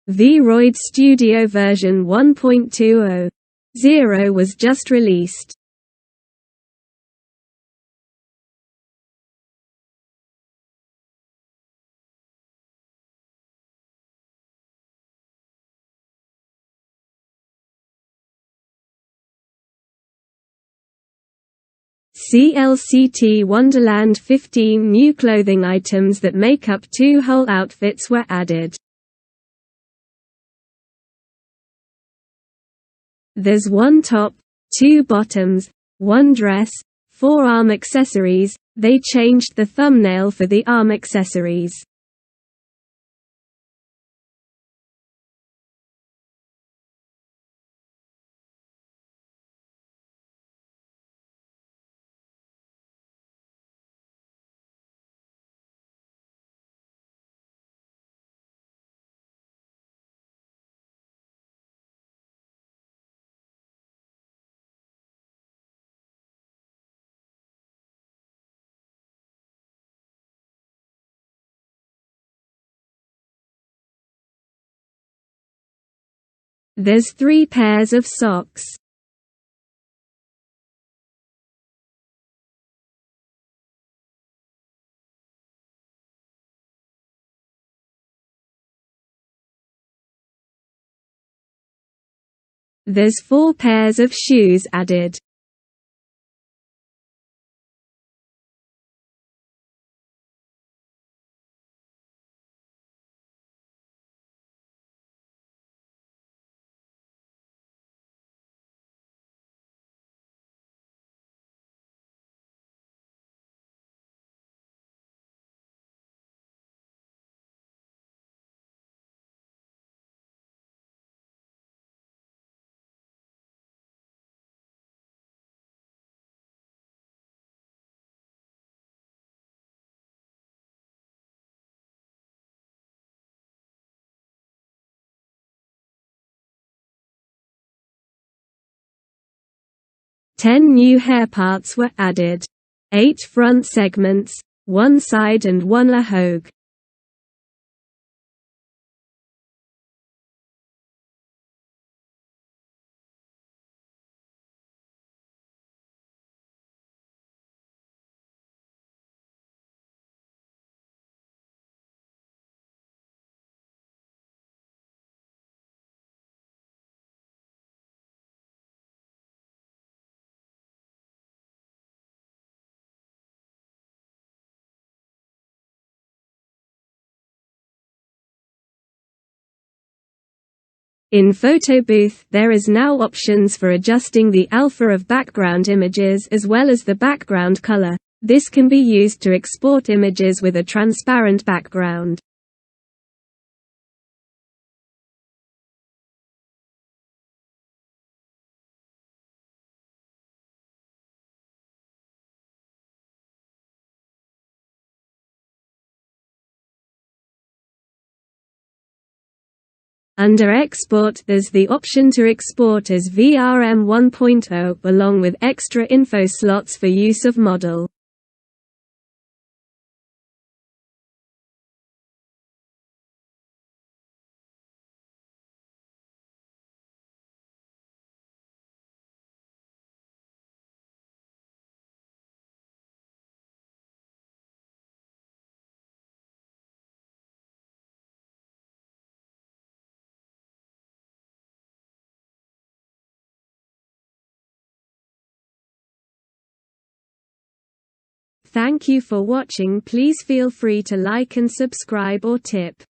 VRoid Studio version 1.20.0 was just released. CLCT Wonderland 15 new clothing items that make up 2 whole outfits were added. There's 1 top, 2 bottoms, 1 dress, 4 arm accessories. They changed the thumbnail for the arm accessories. There's 3 pairs of socks. There's 4 pairs of shoes added. Ten new hair parts were added. 8 front segments, 1 side and 1 la hogue. In Photo Booth, there is now options for adjusting the alpha of background images as well as the background color. This can be used to export images with a transparent background. Under Export, there's the option to export as VRM 1.0 along with extra info slots for use of model. Thank you for watching. Please feel free to like and subscribe or tip.